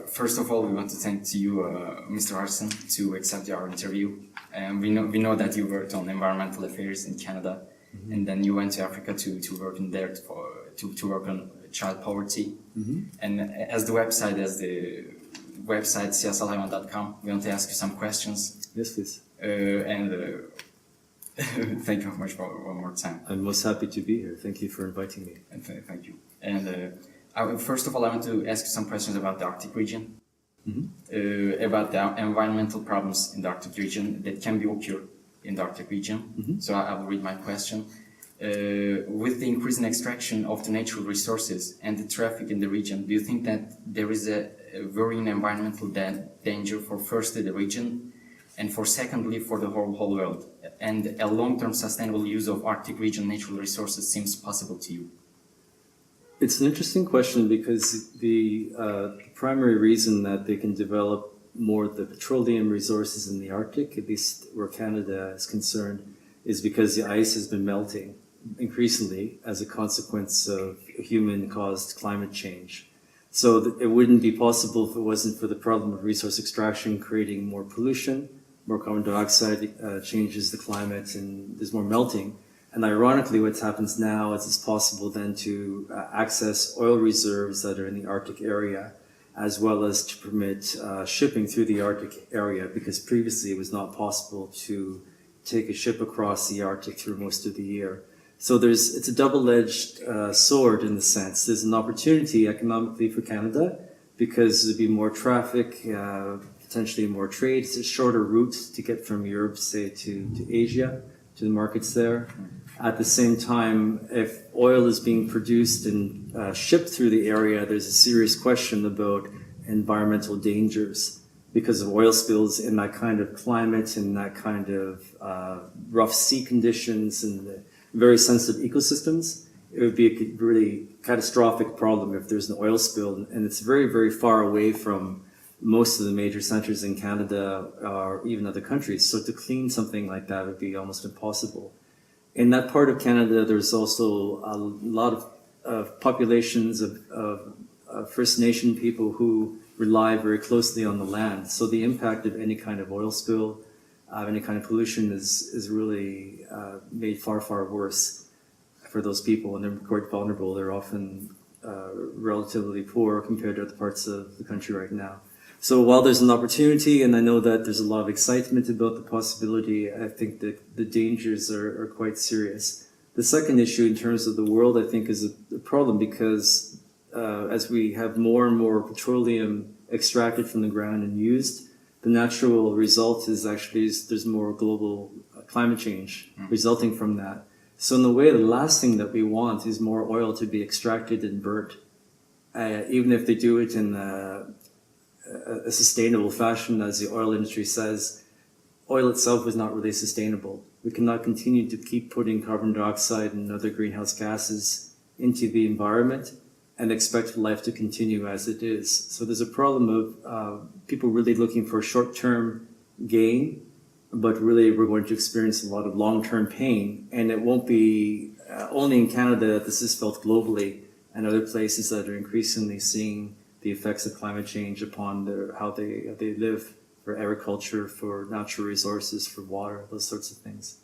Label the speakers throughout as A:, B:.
A: First of all, we want to thank to you, Mr. Hodgson, to accept our interview. We know that you worked on environmental affairs in Canada, and then you went to Africa to work in there to work on child poverty. And as the website siyasalhayvan.com, we want to ask you some questions.
B: Yes, please.
A: Thank you very much for one more time.
B: I'm most happy to be here. Thank you for inviting me.
A: And thank you. And first of all, I want to ask you some questions about the Arctic region, about the environmental problems in the Arctic region that can be occurred in the Arctic region. So I will read my question. With the increasing extraction of the natural resources and the traffic in the region, do you think that there is a worrying environmental danger for firstly the region and for secondly for the whole world? And a long-term sustainable use of Arctic region natural resources seems possible to you?
B: It's an interesting question because the primary reason that they can develop more of the petroleum resources in the Arctic, at least where Canada is concerned, is because the ice has been melting increasingly as a consequence of human-caused climate change. So it wouldn't be possible if it wasn't for the problem of resource extraction creating more pollution, more carbon dioxide changes the climate, and there's more melting. And ironically, what happens now is it's possible then to access oil reserves that are in the Arctic area, as well as to permit shipping through the Arctic area, because previously it was not possible to take a ship across the Arctic through most of the year. So it's a double-edged sword in the sense. There's an opportunity economically for Canada because there'd be more traffic, potentially more trade. It's a shorter route to get from Europe, say, to Asia, to the markets there. At the same time, if oil is being produced and shipped through the area, there's a serious question about environmental dangers because of oil spills in that kind of climate and that kind of rough sea conditions and the very sensitive ecosystems. It would be a really catastrophic problem if there's an oil spill, and it's very, very far away from most of the major centers in Canada or even other countries. So to clean something like that would be almost impossible. In that part of Canada, there's also a lot of populations of First Nation people who rely very closely on the land. So the impact of any kind of oil spill, any kind of pollution is really made far, far worse for those people. And they're quite vulnerable. They're often relatively poor compared to other parts of the country right now. So while there's an opportunity, and I know that there's a lot of excitement about the possibility, I think that the dangers are quite serious. The second issue in terms of the world, I think, is a problem because as we have more and more petroleum extracted from the ground and used, the natural result is actually there's more global climate change resulting from that. So in a way, the last thing that we want is more oil to be extracted and burnt, even if they do it in a sustainable fashion, as the oil industry says. Oil itself is not really sustainable. We cannot continue to keep putting carbon dioxide and other greenhouse gases into the environment and expect life to continue as it is. So there's a problem of people really looking for short-term gain, but really we're going to experience a lot of long-term pain. And it won't be only in Canada that this is felt globally, and other places that are increasingly seeing the effects of climate change upon how they live, for agriculture, for natural resources, for water, those sorts of things.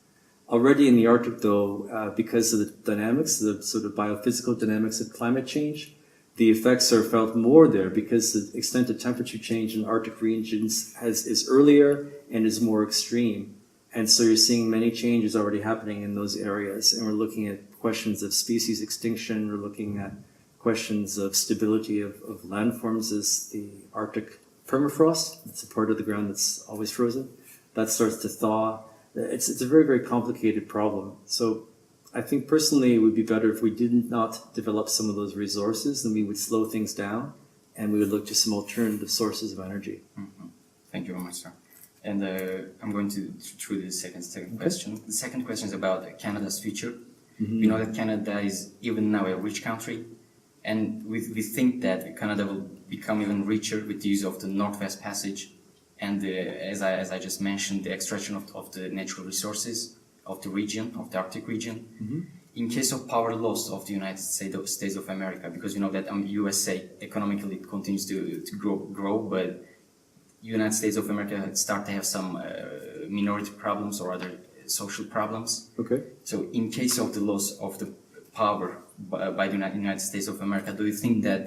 B: Already in the Arctic, though, because of the dynamics, the sort of biophysical dynamics of climate change, the effects are felt more there because the extent of temperature change in Arctic regions is earlier and is more extreme. And so you're seeing many changes already happening in those areas. And we're looking at questions of species extinction, we're looking at questions of stability of landforms as the Arctic permafrost. It's a part of the ground that's always frozen. That starts to thaw. It's a very, very complicated problem. So I think personally it would be better if we did not develop some of those resources, then we would slow things down and we would look to some alternative sources of energy.
A: Mm-hmm. Thank you very much, sir. And I'm going through the second question. The second question is about Canada's future. Mm-hmm. We know that Canada is even now a rich country, and we think that Canada will become even richer with the use of the Northwest Passage and as I just mentioned, the extraction of the natural resources of the region, of the Arctic region. In case of power loss of the United States of America, because you know that USA economically continues to grow, but United States of America start to have some minority problems or other social problems.
B: Okay.
A: So in case of the loss of the power by the United States of America, do you think that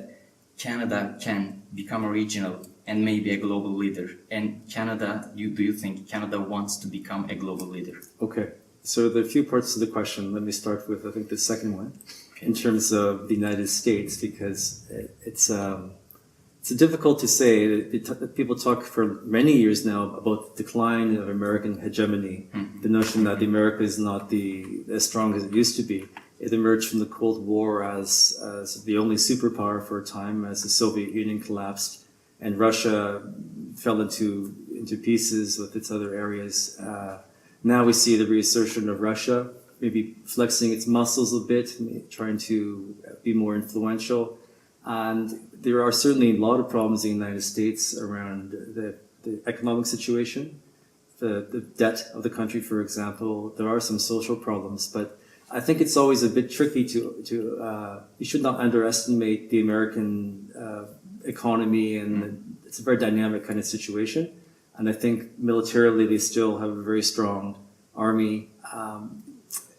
A: Canada can become a regional and maybe a global leader? And Canada, do you think Canada wants to become a global leader?
B: Okay. So there are a few parts to the question. Let me start with, I think, the second one, in terms of the United States, because it's difficult to say. People talk for many years now about the decline of American hegemony, the notion that the America is not as strong as it used to be. It emerged from the Cold War as the only superpower for a time, as the Soviet Union collapsed and Russia fell into pieces with its other areas. Now we see the reassertion of Russia, maybe flexing its muscles a bit, trying to be more influential. And there are certainly a lot of problems in the United States around the economic situation, the debt of the country, for example. There are some social problems, but I think it's always a bit tricky you should not underestimate the American economy, and it's a very dynamic kind of situation. And I think militarily they still have a very strong army.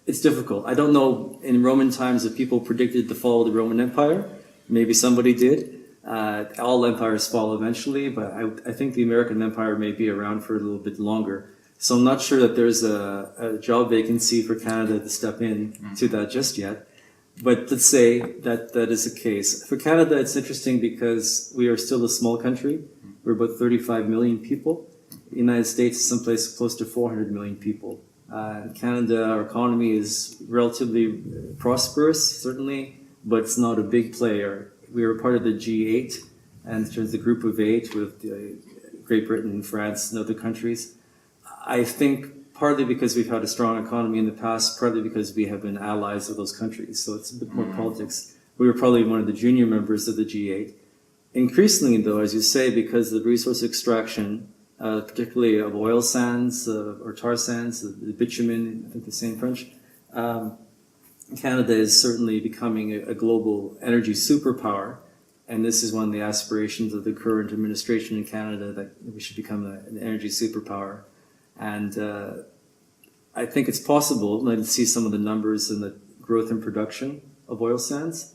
B: It's difficult. I don't know in Roman times if people predicted the fall of the Roman Empire. Maybe somebody did. All empires fall eventually, but I think the American Empire may be around for a little bit longer. So I'm not sure that there's a job vacancy for Canada to step in to that just yet. But let's say that is the case. For Canada, it's interesting because we are still a small country. We're about 35 million people. The United States is someplace close to 400 million people. Canada, our economy is relatively prosperous, certainly, but it's not a big player. We are part of the G8, and in terms of the group of 8 with Great Britain, France, and other countries. I think partly because we've had a strong economy in the past, partly because we have been allies of those countries. So it's a bit more politics. We were probably one of the junior members of the G8. Increasingly, though, as you say, because of the resource extraction, particularly of oil sands or tar sands, the bitumen, I think the same French, Canada is certainly becoming a global energy superpower. And this is one of the aspirations of the current administration in Canada, that we should become an energy superpower. And I think it's possible, to see some of the numbers and the growth in production of oil sands.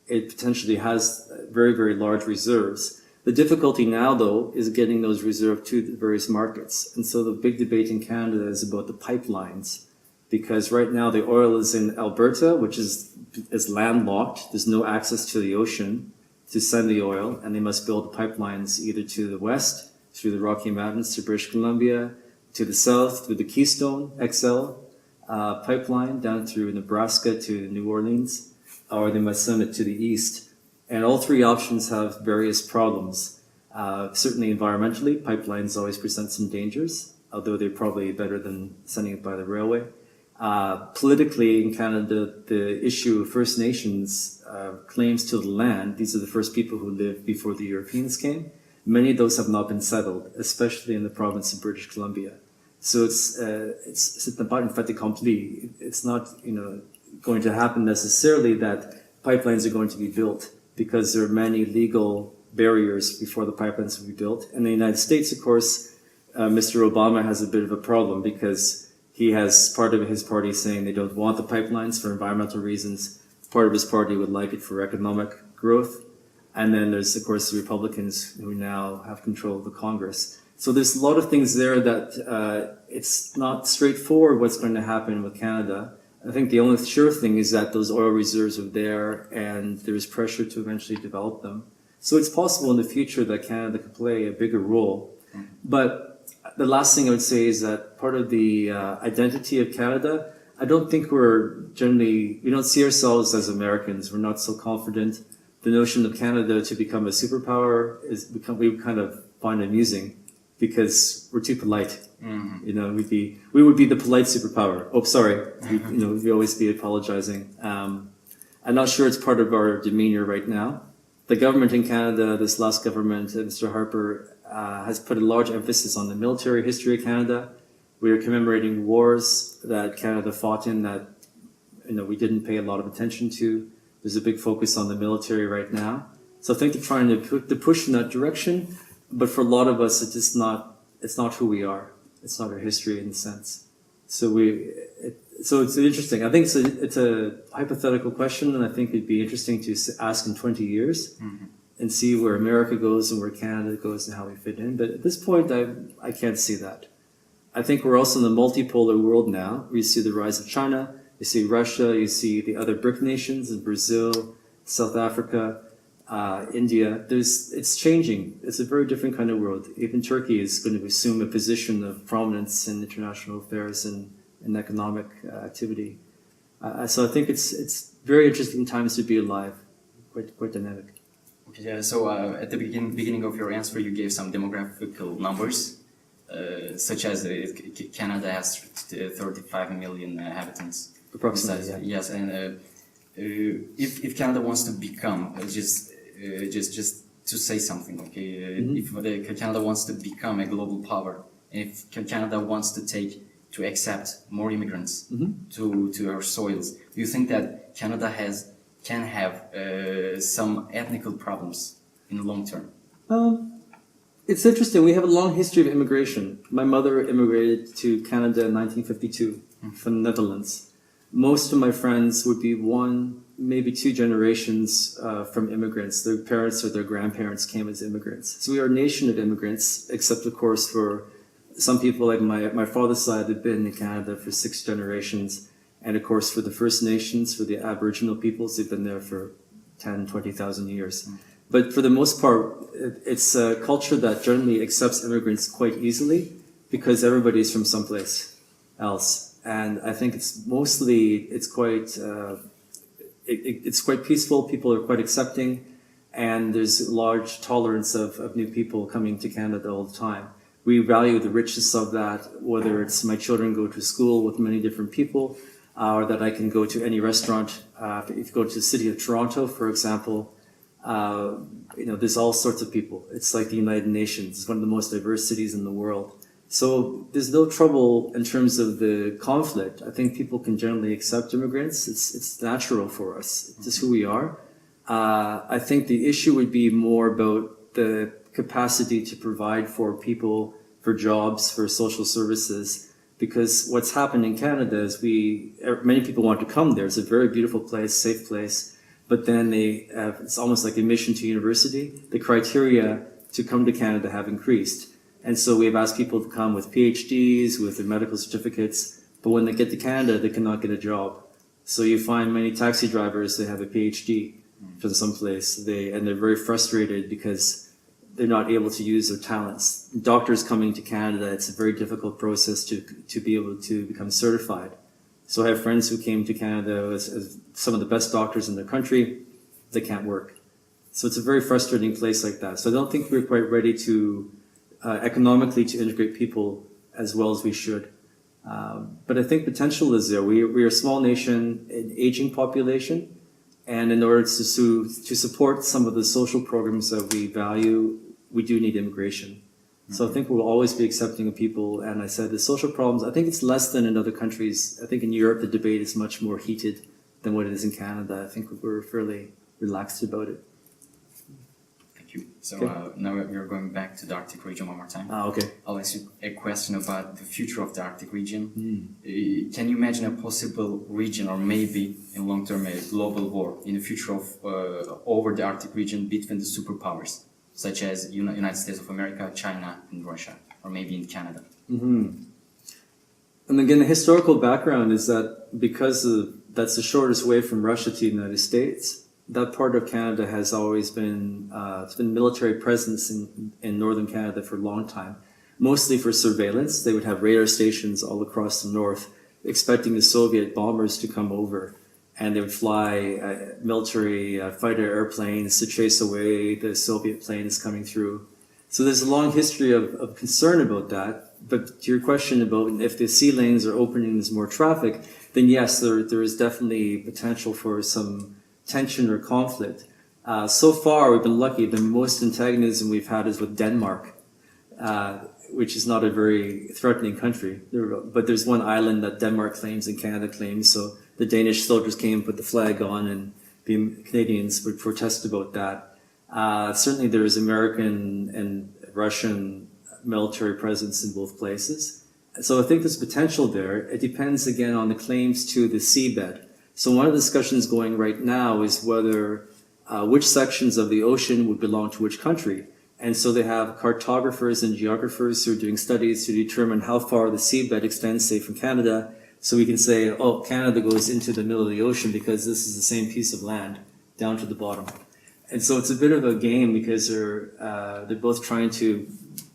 B: It potentially has very, very large reserves. The difficulty now, though, is getting those reserves to the various markets. And so the big debate in Canada is about the pipelines, because right now the oil is in Alberta, which is landlocked. There's no access to the ocean to send the oil, and they must build pipelines either to the west, through the Rocky Mountains to British Columbia, to the south through the Keystone XL pipeline down through Nebraska to New Orleans, or they must send it to the east. And all three options have various problems. Certainly environmentally, pipelines always present some dangers, although they're probably better than sending it by the railway. Politically in Canada, the issue of First Nations claims to the land, these are the first people who lived before the Europeans came. Many of those have not been settled, especially in the province of British Columbia. So it's pas une fait accompli. It's not, going to happen necessarily that pipelines are going to be built, because there are many legal barriers before the pipelines will be built. In the United States, of course, Mr. Obama has a bit of a problem, because he has part of his party saying they don't want the pipelines for environmental reasons. Part of his party would like it for economic growth. And then there's, of course, the Republicans who now have control of the Congress. So there's a lot of things there that it's not straightforward what's going to happen with Canada. I think the only sure thing is that those oil reserves are there, and there's pressure to eventually develop them. So it's possible in the future that Canada could play a bigger role. But the last thing I would say is that part of the identity of Canada, I don't think we don't see ourselves as Americans. We're not so confident. The notion of Canada to become a superpower we kind of find amusing, because we're too polite. Mm-hmm. We would be the polite superpower. Oh, sorry. We always be apologizing. I'm not sure it's part of our demeanor right now. The government in Canada, this last government, Mr. Harper, has put a large emphasis on the military history of Canada. We are commemorating wars that Canada fought in that we didn't pay a lot of attention to. There's a big focus on the military right now. So I think they're trying to push in that direction, but for a lot of us, it's not who we are. It's not our history in a sense. So it's interesting. I think it's a hypothetical question, and I think it'd be interesting to ask in 20 years and see where America goes and where Canada goes and how we fit in. But at this point, I can't see that. I think we're also in the multipolar world now. We see the rise of China, you see Russia, you see the other BRIC nations in Brazil, South Africa, India. It's changing. It's a very different kind of world. Even Turkey is going to assume a position of prominence in international affairs and economic activity. So I think it's very interesting times to be alive. Quite dynamic.
A: Okay, yeah, so at the beginning of your answer, you gave some demographical numbers, such as Canada has 35 million inhabitants.
B: Approximately, yeah.
A: Yes, and if Canada wants to become, just to say something, okay, if Canada wants to become a global power, and if Canada wants to accept more immigrants to our soils, do you think that Canada can have some ethnical problems in the long term?
B: It's interesting. We have a long history of immigration. My mother immigrated to Canada in 1952 from the Netherlands. Most of my friends would be one, maybe two generations from immigrants. Their parents or their grandparents came as immigrants. So we are a nation of immigrants, except of course for some people like my father's side have been in Canada for 6 generations. And of course for the First Nations, for the Aboriginal peoples, they've been there for 10, 20,000 years. But for the most part, it's a culture that generally accepts immigrants quite easily because everybody's from someplace else. And I think it's quite peaceful. People are quite accepting, and there's large tolerance of new people coming to Canada all the time. We value the richness of that, whether it's my children go to school with many different people, or that I can go to any restaurant. If you go to the city of Toronto, for example, there's all sorts of people. It's like the United Nations. It's one of the most diverse cities in the world. So there's no trouble in terms of the conflict. I think people can generally accept immigrants. It's natural for us. It's just who we are. I think the issue would be more about the capacity to provide for people, for jobs, for social services. Because what's happened in Canada is many people want to come there. It's a very beautiful place, safe place. But then it's almost like admission to university. The criteria to come to Canada have increased. And so we've asked people to come with PhDs, with their medical certificates, but when they get to Canada, they cannot get a job. So you find many taxi drivers, they have a PhD from someplace, and they're very frustrated because they're not able to use their talents. Doctors coming to Canada, it's a very difficult process to be able to become certified. So I have friends who came to Canada as some of the best doctors in their country, they can't work. So it's a very frustrating place like that. So I don't think we're quite ready to economically to integrate people as well as we should. But I think potential is there. We are a small nation, an aging population, and in order to support some of the social programs that we value, we do need immigration. So I think we'll always be accepting of people. And I said the social problems, I think it's less than in other countries. I think in Europe, the debate is much more heated than what it is in Canada. I think we're fairly relaxed about it.
A: So now we're going back to the Arctic region one more time.
B: Okay.
A: I'll ask you a question about the future of the Arctic region. Can you imagine a possible region, or maybe in long term a global war in the future of over the Arctic region between the superpowers, such as United States of America, China, and Russia, or maybe in Canada?
B: And again, the historical background is that because that's the shortest way from Russia to the United States, that part of Canada has always been, it's been military presence in northern Canada for a long time, mostly for surveillance. They would have radar stations all across the north, expecting the Soviet bombers to come over, and they would fly military fighter airplanes to chase away the Soviet planes coming through. So there's a long history of concern about that. But to your question about if the sea lanes are opening, there's more traffic, then yes, there is definitely potential for some tension or conflict. So far, we've been lucky. The most antagonism we've had is with Denmark. which is not a very threatening country. But there's one island that Denmark claims and Canada claims, so the Danish soldiers came and put the flag on, and the Canadians would protest about that. Certainly there is American and Russian military presence in both places. So I think there's potential there. It depends again on the claims to the seabed. So one of the discussions going right now is whether which sections of the ocean would belong to which country. And so they have cartographers and geographers who are doing studies to determine how far the seabed extends, say, from Canada. So we can say, oh, Canada goes into the middle of the ocean because this is the same piece of land down to the bottom. And so it's a bit of a game because they're both trying to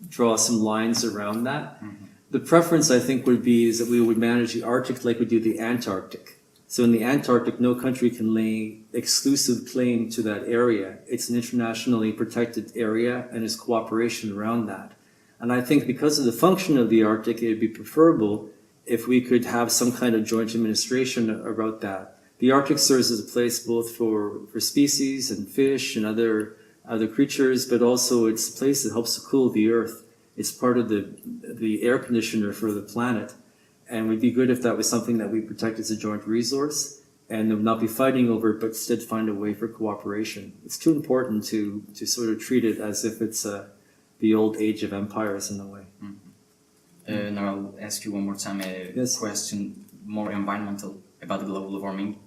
B: draw some lines around that. Mm-hmm. The preference, I think, would be is that we would manage the Arctic like we do the Antarctic. So in the Antarctic, no country can lay exclusive claim to that area. It's an internationally protected area, and there's cooperation around that. And I think because of the function of the Arctic, it would be preferable if we could have some kind of joint administration about that. The Arctic serves as a place both for species and fish and other creatures, but also it's a place that helps to cool the Earth. It's part of the air conditioner for the planet. And it would be good if that was something that we protect as a joint resource and would not be fighting over it, but instead find a way for cooperation. It's too important to sort of treat it as if it's the old age of empires in a way.
A: Mm-hmm. Now I'll ask you one more time a question more environmental about global warming.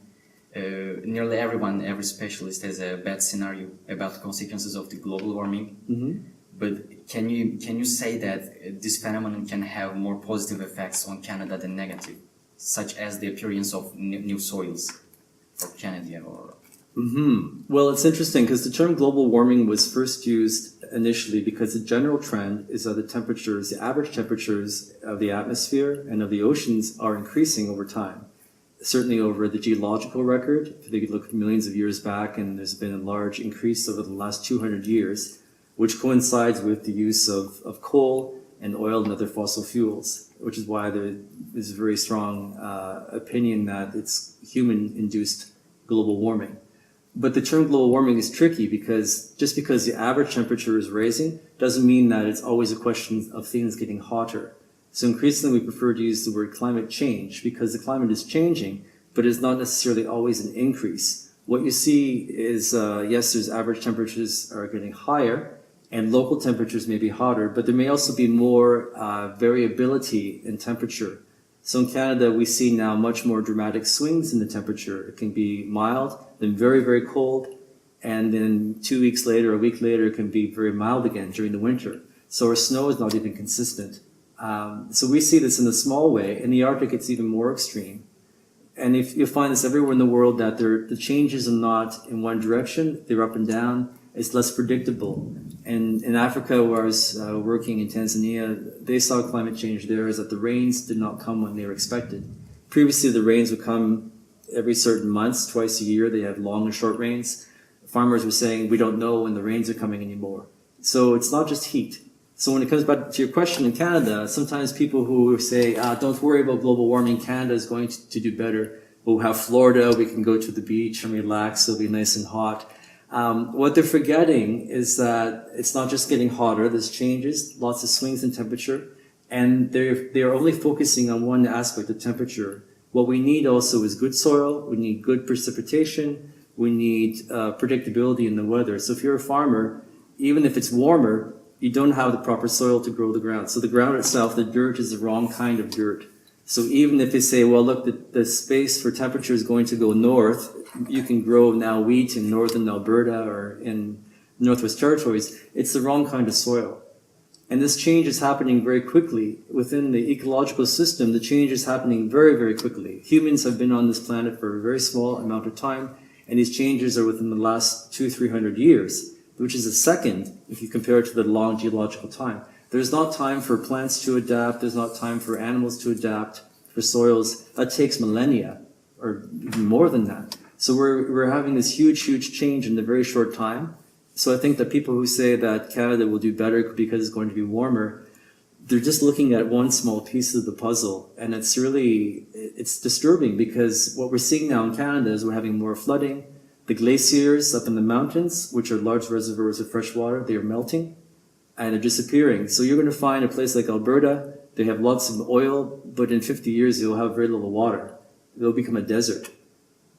A: Nearly everyone, every specialist has a bad scenario about the consequences of the global warming. Mm-hmm. But can you say that this phenomenon can have more positive effects on Canada than negative, such as the appearance of new soils for Canada? Or
B: Well, it's interesting because the term global warming was first used initially because the general trend is that the average temperatures of the atmosphere and of the oceans are increasing over time. Certainly over the geological record, if you look millions of years back, and there's been a large increase over the last 200 years, which coincides with the use of coal and oil and other fossil fuels, which is why there is a very strong opinion that it's human-induced global warming. But the term global warming is tricky because just because the average temperature is raising doesn't mean that it's always a question of things getting hotter. So increasingly we prefer to use the word climate change because the climate is changing, but it's not necessarily always an increase. What you see is, yes, there's average temperatures are getting higher, and local temperatures may be hotter, but there may also be more variability in temperature. So in Canada, we see now much more dramatic swings in the temperature. It can be mild, then very, very cold, and then 2 weeks later, a week later, it can be very mild again during the winter. So our snow is not even consistent. So we see this in a small way. In the Arctic, it's even more extreme. And if you find this everywhere in the world, that the changes are not in one direction, they're up and down. It's less predictable. And in Africa, where I was working in Tanzania, they saw climate change there is that the rains did not come when they were expected. Previously, the rains would come every certain months, twice a year. They had long and short rains. Farmers were saying, we don't know when the rains are coming anymore. So it's not just heat. So when it comes back to your question in Canada, sometimes people who say, don't worry about global warming, Canada is going to do better. We'll have Florida, we can go to the beach and relax, it'll be nice and hot. What they're forgetting is that it's not just getting hotter, there's changes, lots of swings in temperature, and they're only focusing on one aspect of temperature. What we need also is good soil, we need good precipitation, we need predictability in the weather. So if you're a farmer, even if it's warmer, you don't have the proper soil to grow the ground. So the ground itself, the dirt is the wrong kind of dirt. So even if they say, well, look, the space for temperature is going to go north, you can grow now wheat in northern Alberta or in Northwest Territories, it's the wrong kind of soil. And this change is happening very quickly. Within the ecological system, the change is happening very, very quickly. Humans have been on this planet for a very small amount of time, and these changes are within the last 200-300 years, which is a second if you compare it to the long geological time. There's not time for plants to adapt, there's not time for animals to adapt, for soils. That takes millennia, or even more than that. So we're having this huge, huge change in a very short time. So I think that people who say that Canada will do better because it's going to be warmer, they're just looking at one small piece of the puzzle. And it's disturbing because what we're seeing now in Canada is we're having more flooding. The glaciers up in the mountains, which are large reservoirs of fresh water, they are melting. and they're disappearing. So you're going to find a place like Alberta, they have lots of oil, but in 50 years you'll have very little water. It'll become a desert.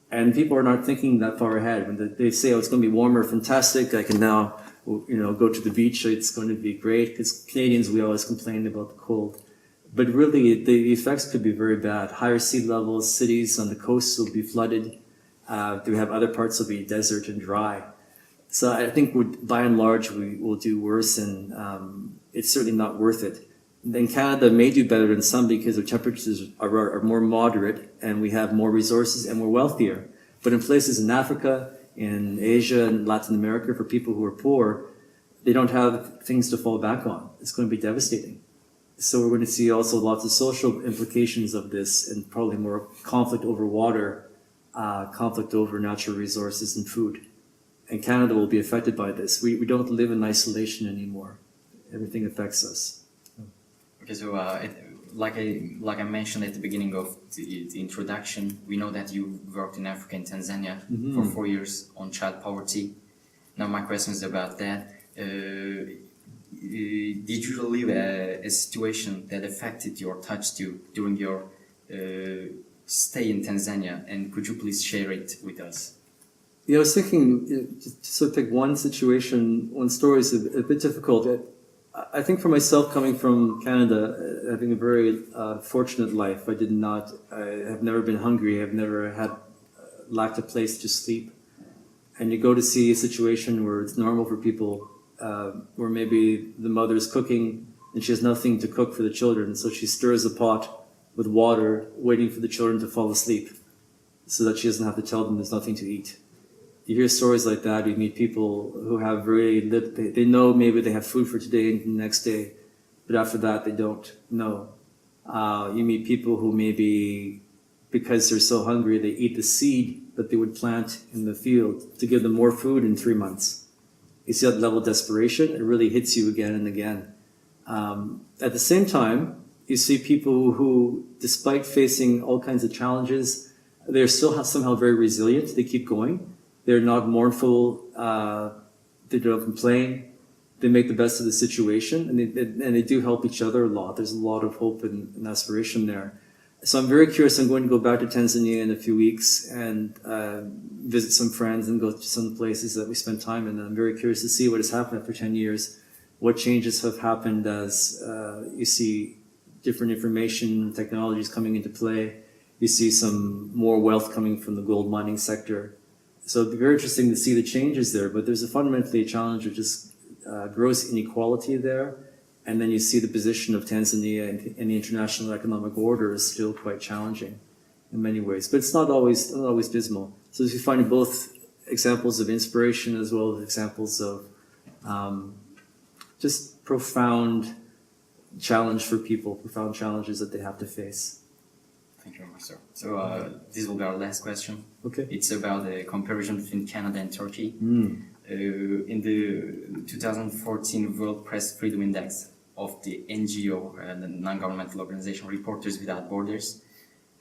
B: And people are not thinking that far ahead. When they say, oh, it's going to be warmer, fantastic, I can now go to the beach, it's going to be great. Because Canadians, we always complain about the cold. But really, the effects could be very bad. Higher sea levels, cities on the coast will be flooded. We have other parts will be desert and dry. So I think by and large, we will do worse, and it's certainly not worth it. Then Canada may do better than some because our temperatures are more moderate, and we have more resources, and we're wealthier. But in places in Africa, in Asia, and Latin America, for people who are poor, they don't have things to fall back on. It's going to be devastating. So we're going to see also lots of social implications of this, and probably more conflict over water, conflict over natural resources and food. And Canada will be affected by this. We don't live in isolation anymore. Everything affects us.
A: Okay, so like I mentioned at the beginning of the introduction, we know that you worked in Africa and Tanzania for 4 years on child poverty. Now my question is about that. Did you relive a situation that affected you or touched you during your stay in Tanzania, and could you please share it with us?
B: Yeah, I was thinking, to sort of pick one situation, one story is a bit difficult. I think for myself, coming from Canada, having a very fortunate life, I have never been hungry, I've never lacked a place to sleep. And you go to see a situation where it's normal for people, where maybe the mother's cooking and she has nothing to cook for the children, so she stirs a pot with water, waiting for the children to fall asleep, so that she doesn't have to tell them there's nothing to eat. You hear stories like that, you meet people who have they know maybe they have food for today and the next day, but after that they don't know. You meet people who maybe, because they're so hungry, they eat the seed that they would plant in the field to give them more food in 3 months. You see that level of desperation, it really hits you again and again. At the same time, you see people who, despite facing all kinds of challenges, they're still somehow very resilient, they keep going. They're not mournful, they don't complain, they make the best of the situation, and they do help each other a lot. There's a lot of hope and aspiration there. So I'm very curious. I'm going to go back to Tanzania in a few weeks and visit some friends and go to some places that we spent time in. And I'm very curious to see what has happened after 10 years, what changes have happened as you see different information technologies coming into play. You see some more wealth coming from the gold mining sector. So it'd be very interesting to see the changes there, but there's fundamentally a challenge of just gross inequality there. And then you see the position of Tanzania in the international economic order is still quite challenging in many ways, but it's not always dismal. So you find both examples of inspiration as well as examples of just profound challenge for people, profound challenges that they have to face.
A: Thank you very much, sir. So this will be our last question.
B: Okay.
A: It's about the comparison between Canada and Turkey. In the 2014 World Press Freedom Index of the NGO, the non-governmental organization Reporters Without Borders,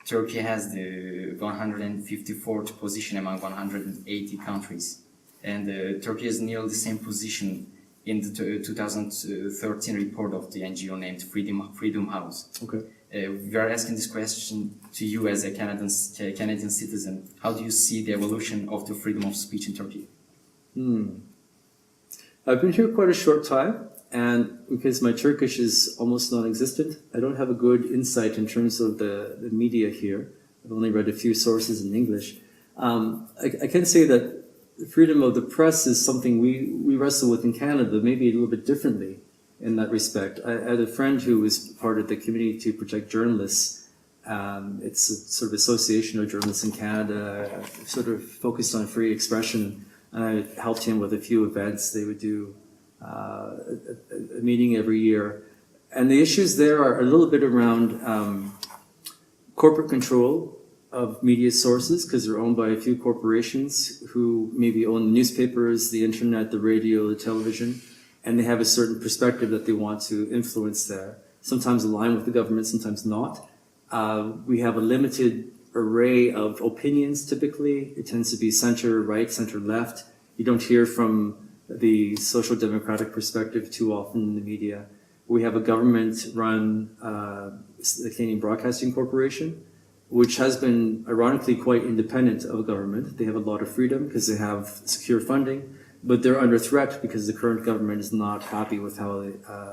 A: Turkey has the 154th position among 180 countries. And Turkey has nearly the same position in the 2013 report of the NGO named Freedom House. Okay. We are asking this question to you as a Canadian citizen. How do you see the evolution of the freedom of speech in Turkey?
B: I've been here quite a short time, and because my Turkish is almost non-existent, I don't have a good insight in terms of the media here. I've only read a few sources in English. I can say that the freedom of the press is something we wrestle with in Canada, maybe a little bit differently in that respect. I had a friend who was part of the Committee to Protect Journalists. It's a sort of association of journalists in Canada, sort of focused on free expression. And I helped him with a few events. They would do a meeting every year. And the issues there are a little bit around corporate control of media sources, because they're owned by a few corporations who maybe own the newspapers, the internet, the radio, the television, and they have a certain perspective that they want to influence there. Sometimes align with the government, sometimes not. We have a limited array of opinions typically. It tends to be center right, center left. You don't hear from the social democratic perspective too often in the media. We have a government-run the Canadian Broadcasting Corporation, which has been ironically quite independent of government. They have a lot of freedom because they have secure funding, but they're under threat because the current government is not happy with how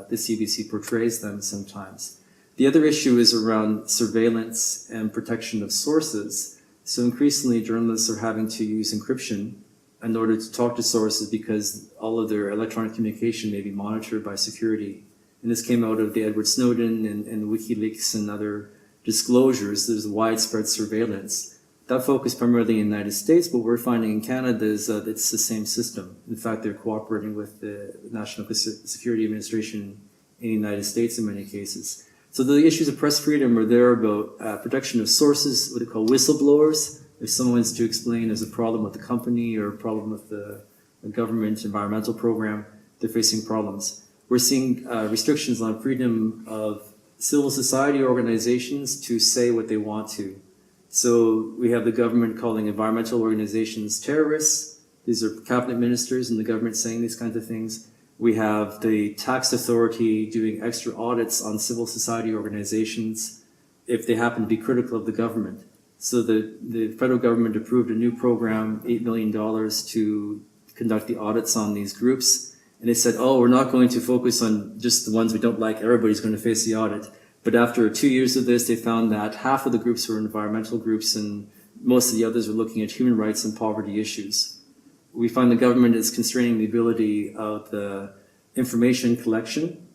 B: the CBC portrays them sometimes. The other issue is around surveillance and protection of sources. So increasingly journalists are having to use encryption in order to talk to sources because all of their electronic communication may be monitored by security. And this came out of the Edward Snowden and WikiLeaks and other disclosures. There's widespread surveillance. That focused primarily in the United States, but what we're finding in Canada is that it's the same system. In fact, they're cooperating with the National Security Administration in the United States in many cases. So the issues of press freedom are there about protection of sources, what they call whistleblowers. If someone's to explain there's a problem with the company or a problem with the government environmental program, they're facing problems. We're seeing restrictions on freedom of civil society organizations to say what they want to. So we have the government calling environmental organizations terrorists. These are cabinet ministers in the government saying these kinds of things. We have the tax authority doing extra audits on civil society organizations if they happen to be critical of the government. So the federal government approved a new program, $8 million to conduct the audits on these groups. And they said, oh, we're not going to focus on just the ones we don't like. Everybody's going to face the audit. But after 2 years of this, they found that half of the groups were environmental groups and most of the others were looking at human rights and poverty issues. We find the government is constraining the ability of the information collection.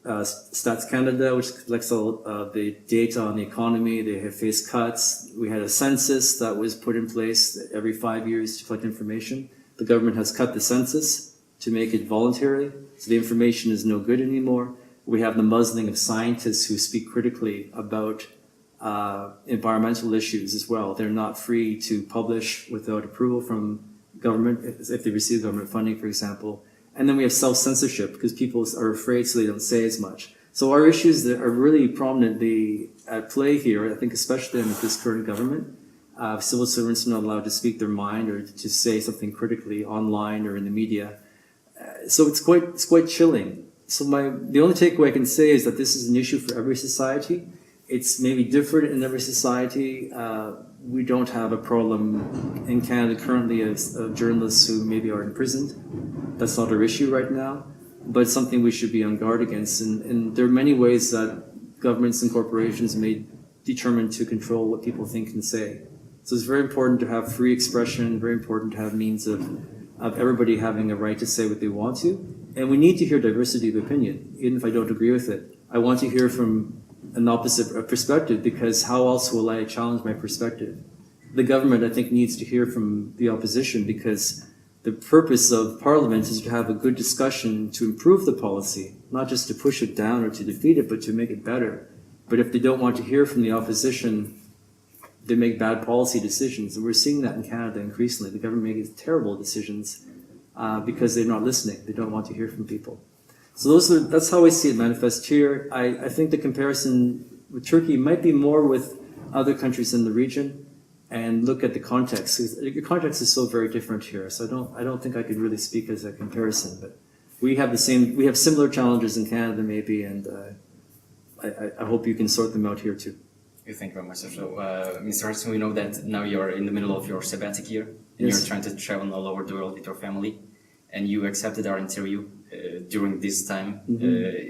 B: Stats Canada, which collects all the data on the economy, they have faced cuts. We had a census that was put in place every 5 years to collect information. The government has cut the census to make it voluntary, so the information is no good anymore. We have the muzzling of scientists who speak critically about environmental issues as well. They're not free to publish without approval from government, if they receive government funding, for example. And then we have self-censorship because people are afraid so they don't say as much. So our issues that are really prominently at play here, I think especially in this current government, civil servants are not allowed to speak their mind or to say something critically online or in the media. So it's quite chilling. So the only takeaway I can say is that this is an issue for every society. It's maybe different in every society. We don't have a problem in Canada currently of journalists who maybe are imprisoned. That's not our issue right now, but it's something we should be on guard against. And there are many ways that governments and corporations may determine to control what people think and say. So it's very important to have free expression, very important to have means of everybody having a right to say what they want to. And we need to hear diversity of opinion, even if I don't agree with it. I want to hear from an opposite perspective because how else will I challenge my perspective? The government, I think, needs to hear from the opposition because the purpose of Parliament is to have a good discussion to improve the policy, not just to push it down or to defeat it, but to make it better. But if they don't want to hear from the opposition, they make bad policy decisions. And we're seeing that in Canada increasingly. The government makes terrible decisions because they're not listening. They don't want to hear from people. So that's how I see it manifest here. I think the comparison with Turkey might be more with other countries in the region and look at the context. The context is so very different here. So I don't think I could really speak as a comparison, but we have similar challenges in Canada maybe, and I hope you can sort them out here too.
A: Thank you very much. So, Mr. Hodgson, we know that now you're in the middle of your sabbatic year, and
B: yes.
A: You're trying to travel all over the world with your family, and you accepted our interview during this time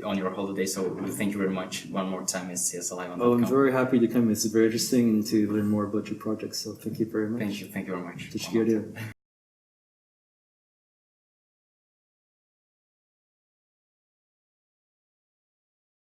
A: on your holiday. So we thank you very much one more time at CSLI.com.
B: Oh, I'm very happy to come. It's very interesting and to learn more about your project. So thank you very much.
A: Thank you very much.
B: Teşekkür ederim.